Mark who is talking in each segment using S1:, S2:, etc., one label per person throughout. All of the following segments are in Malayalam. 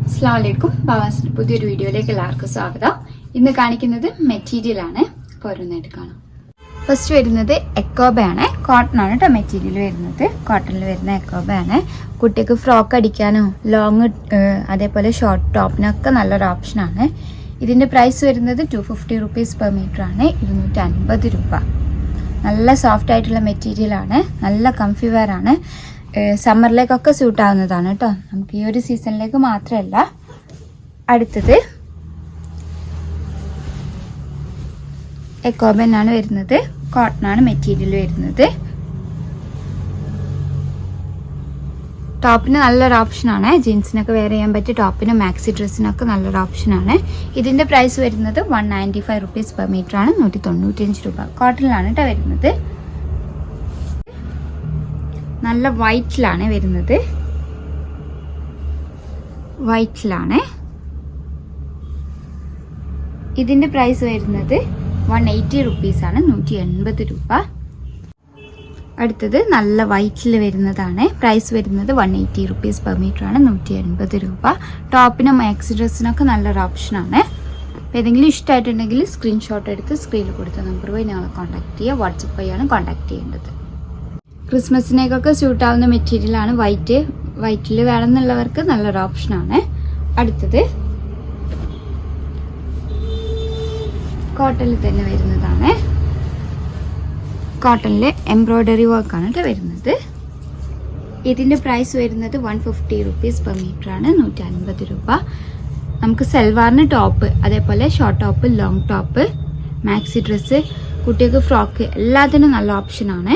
S1: അസ്സലാമലൈക്കും. ബാവാസിന്റെ പുതിയൊരു വീഡിയോയിലേക്ക് എല്ലാവർക്കും സ്വാഗതം. ഇന്ന് കാണിക്കുന്നത് മെറ്റീരിയൽ ആണ്. ഓരോന്നായിട്ട് കാണാം. ഫസ്റ്റ് വരുന്നത് എക്കോബ ആണ്. കോട്ടൺ ആണ് കേട്ടോ മെറ്റീരിയൽ വരുന്നത്. കോട്ടണിൽ വരുന്ന എക്കോബ ആണ്. കുട്ടിക്ക് ഫ്രോക്ക് അടിക്കാനോ ലോങ് അതേപോലെ ഷോർട്ട് ടോപ്പിനൊക്കെ നല്ലൊരു ഓപ്ഷനാണ്. ഇതിന്റെ പ്രൈസ് വരുന്നത് 250 റുപ്പീസ് പെർ മീറ്റർ ആണ്. 250 രൂപ. നല്ല സോഫ്റ്റ് ആയിട്ടുള്ള മെറ്റീരിയൽ ആണ്. നല്ല കംഫി വെയർ ആണ്. സമ്മറിലേക്കൊക്കെ സ്യൂട്ട് ആവുന്നതാണ് കേട്ടോ. നമുക്ക് ഈ ഒരു സീസണിലേക്ക് മാത്രമല്ല. അടുത്തത് എക്കോബൻ ആണ് വരുന്നത്. കോട്ടൺ ആണ് മെറ്റീരിയൽ വരുന്നത്. ടോപ്പിന് നല്ലൊരു ഓപ്ഷനാണ്. ജീൻസിനൊക്കെ വെയർ ചെയ്യാൻ പറ്റിയ ടോപ്പിനും മാക്സി ഡ്രസ്സിനൊക്കെ നല്ലൊരു ഓപ്ഷനാണ്. ഇതിന്റെ പ്രൈസ് വരുന്നത് 195 റുപ്പീസ് പെർ മീറ്റർ ആണ്. 195 രൂപ. കോട്ടണിലാണ് കേട്ടോ വരുന്നത്. നല്ല വൈറ്റിലാണ് വരുന്നത്. വൈറ്റിലാണ്. ഇതിന്റെ പ്രൈസ് വരുന്നത് 180 റുപ്പീസ് ആണ്. 180 രൂപ. അടുത്തത് നല്ല വൈറ്റിൽ വരുന്നതാണ്. പ്രൈസ് വരുന്നത് 180 റുപ്പീസ് പെർ മീറ്റർ ആണ്. 180 രൂപ. ടോപ്പിനും മാക്സി ഡ്രസ്സിനൊക്കെ നല്ലൊരു ഓപ്ഷനാണ്. അപ്പോൾ ഏതെങ്കിലും ഇഷ്ടമായിട്ടുണ്ടെങ്കിൽ സ്ക്രീൻഷോട്ട് എടുത്ത് സ്ക്രീനിൽ കൊടുത്ത നമ്പർ വഴി ഞങ്ങളെ കോൺടാക്ട് ചെയ്യുക. വാട്സപ്പ് വഴിയാണ് കോൺടാക്ട് ചെയ്യേണ്ടത്. ക്രിസ്മസിനേക്കൊക്കെ സ്യൂട്ട് ആവുന്ന മെറ്റീരിയലാണ് വൈറ്റ്. വൈറ്റിൽ വേണമെന്നുള്ളവർക്ക് നല്ലൊരു ഓപ്ഷനാണ്. അടുത്തത് കോട്ടണിൽ തന്നെ വരുന്നതാണ്. കോട്ടണിൽ എംബ്രോയ്ഡറി വർക്കാണ് കേട്ടോ വരുന്നത്. ഇതിന്റെ പ്രൈസ് വരുന്നത് 150 റുപ്പീസ് പെർ മീറ്റർ ആണ്. 150 രൂപ. നമുക്ക് സൽവാറിന് ടോപ്പ്, അതേപോലെ short top, long top, maxi dress, കുട്ടികൾക്ക് ഫ്രോക്ക് എല്ലാത്തിനും നല്ല ഓപ്ഷനാണ്.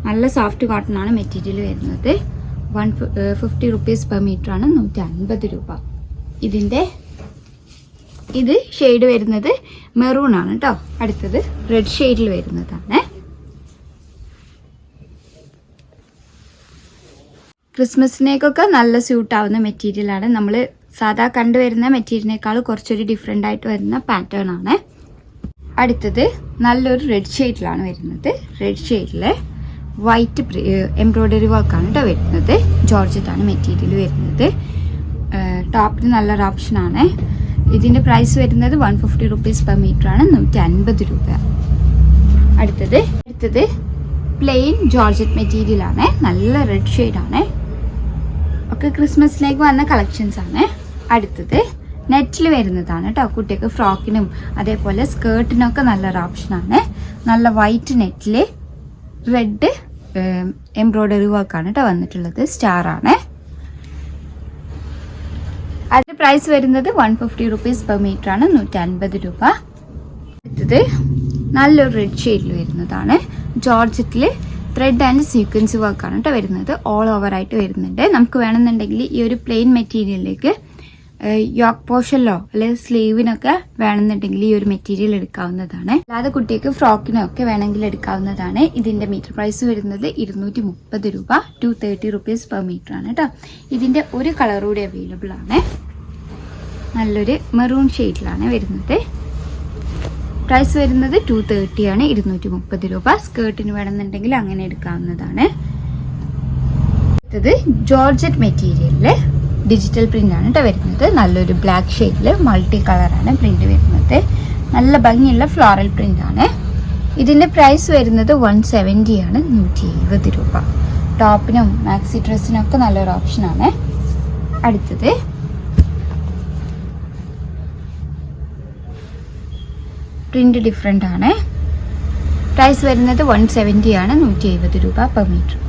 S1: നല്ല സോഫ്റ്റ് കോട്ടൺ ആണ് മെറ്റീരിയൽ വരുന്നത്. 150 റുപ്പീസ് പെർ മീറ്റർ ആണ്. 150 രൂപ. ഇത് ഷെയ്ഡ് വരുന്നത് മെറൂൺ ആണ് കേട്ടോ. അടുത്തത് റെഡ് ഷെയ്ഡിൽ വരുന്നതാണ്. ക്രിസ്മസിനേക്കൊക്കെ നല്ല സ്യൂട്ട് ആവുന്ന മെറ്റീരിയൽ ആണ്. നമ്മൾ സാധാ കണ്ടുവരുന്ന മെറ്റീരിയലിനേക്കാൾ കുറച്ചൊരു ഡിഫറെൻ്റ് ആയിട്ട് വരുന്ന പാറ്റേൺ ആണ്. അടുത്തത് നല്ലൊരു റെഡ് ഷെയ്ഡിലാണ് വരുന്നത്. റെഡ് ഷെയ്ഡില് വൈറ്റ് എംബ്രോയ്ഡറി വർക്കാണ് കേട്ടോ വരുന്നത്. ജോർജറ്റാണ് മെറ്റീരിയൽ വരുന്നത്. ടോപ്പിന് നല്ലൊരു ഓപ്ഷനാണ്. ഇതിന്റെ പ്രൈസ് വരുന്നത് 150 റുപ്പീസ് പെർ മീറ്റർ ആണ്. 150 രൂപ. അടുത്തത് പ്ലെയിൻ ജോർജറ്റ് മെറ്റീരിയൽ ആണ്. നല്ല റെഡ് ഷെയ്ഡ് ആണ്. ഒക്കെ ക്രിസ്മസിലേക്ക് വന്ന കളക്ഷൻസ് ആണ്. അടുത്തത് നെറ്റിൽ വരുന്നതാണ് കേട്ടോ. കുട്ടിക്ക് ഫ്രോക്കിനും അതേപോലെ സ്കേർട്ടിനൊക്കെ നല്ലൊരു ഓപ്ഷനാണ്. നല്ല വൈറ്റ് നെറ്റില് റെഡ് എംബ്രോയ്ഡറി വർക്കാണ് കേട്ടോ വന്നിട്ടുള്ളത്. സ്റ്റാർ ആണ്. അതിന്റെ പ്രൈസ് വരുന്നത് 150 റുപ്പീസ് പെർ മീറ്റർ ആണ്. 150 രൂപ. അടുത്തത് നല്ലൊരു റെഡ് ഷെയ്ഡിൽ വരുന്നതാണ്. ജോർജറ്റില് ത്രെഡ് ആൻഡ് സീക്വൻസ് വർക്കാണ് കേട്ടോ വരുന്നത്. ഓൾ ഓവർ ആയിട്ട് വരുന്നുണ്ട്. നമുക്ക് വേണമെന്നുണ്ടെങ്കിൽ ഈ ഒരു പ്ലെയിൻ മെറ്റീരിയലിലേക്ക് യോക്ക് പോർഷനിലോ അല്ലെങ്കിൽ സ്ലീവിനൊക്കെ വേണമെന്നുണ്ടെങ്കിൽ ഈ ഒരു മെറ്റീരിയൽ എടുക്കാവുന്നതാണ്. അല്ലാതെ കുട്ടിക്ക് ഫ്രോക്കിനോ ഒക്കെ വേണമെങ്കിൽ എടുക്കാവുന്നതാണ്. ഇതിന്റെ മീറ്റർ പ്രൈസ് വരുന്നത് 230 രൂപ. 230 റുപ്പീസ് പെർ മീറ്റർ ആണ് കേട്ടോ. ഇതിന്റെ ഒരു കളർ കൂടി അവൈലബിൾ ആണ്. നല്ലൊരു മെറൂൺ ഷെയ്ഡിലാണ് വരുന്നത്. പ്രൈസ് വരുന്നത് 230 ആണ്. 230 രൂപ. സ്കേർട്ടിന് വേണമെന്നുണ്ടെങ്കിൽ അങ്ങനെ എടുക്കാവുന്നതാണ്. അടുത്തത് ജോർജറ്റ് മെറ്റീരിയലില് ഡിജിറ്റൽ പ്രിന്റ് ആണ് കേട്ടോ വരുന്നത്. നല്ലൊരു ബ്ലാക്ക് ഷെയ്ഡില് മൾട്ടി കളറാണ് പ്രിന്റ് വരുന്നത്. നല്ല ഭംഗിയുള്ള ഫ്ലോറൽ പ്രിന്റ് ആണ്. ഇതിന്റെ പ്രൈസ് വരുന്നത് 170 ആണ്. 170 രൂപ. ടോപ്പിനും മാക്സി ഡ്രസ്സിനും ഒക്കെ നല്ലൊരു ഓപ്ഷനാണ്. അടുത്തത് പ്രിന്റ് ഡിഫറെന്റ് ആണ്. പ്രൈസ് വരുന്നത് 170 ആണ്. 170 രൂപ പെർ മീറ്റർ.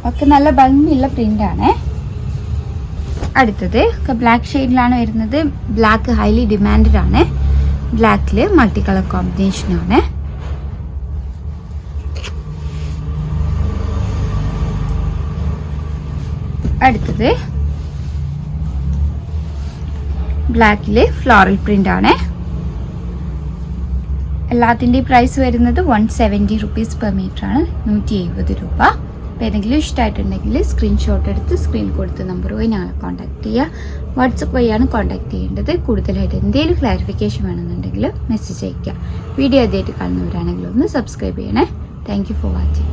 S1: ഒക്കെ നല്ല ഭംഗിയുള്ള പ്രിന്റ് ആണ്. അടുത്തത് ബ്ലാക്ക് ഷെയ്ഡിലാണ് വരുന്നത്. ബ്ലാക്ക് ഹൈലി ഡിമാൻഡഡ് ആണ്. ബ്ലാക്കില് മൾട്ടി കളർ കോമ്പിനേഷൻ ആണ്. അടുത്തത് ബ്ലാക്കില് ഫ്ലോറൽ പ്രിന്റ് ആണ്. എല്ലാത്തിൻ്റെയും പ്രൈസ് വരുന്നത് 170 റുപ്പീസ് പെർ മീറ്റർ ആണ്. 170 രൂപ. അപ്പോൾ ഏതെങ്കിലും ഇഷ്ടമായിട്ടുണ്ടെങ്കിൽ സ്ക്രീൻഷോട്ട് എടുത്ത് സ്ക്രീനിൽ കൊടുത്ത നമ്പർ വഴി ഞങ്ങളെ കോൺടാക്ട് ചെയ്യുക. വാട്സപ്പ് വഴിയാണ് കോൺടാക്ട് ചെയ്യേണ്ടത്. കൂടുതലായിട്ട് എന്തെങ്കിലും ക്ലാരിഫിക്കേഷൻ വേണമെന്നുണ്ടെങ്കിൽ മെസ്സേജ് അയയ്ക്കുക. വീഡിയോ ആദ്യമായിട്ട് കാണുന്നവരാണെങ്കിൽ ഒന്ന് സബ്സ്ക്രൈബ് ചെയ്യണേ. Thank you for watching.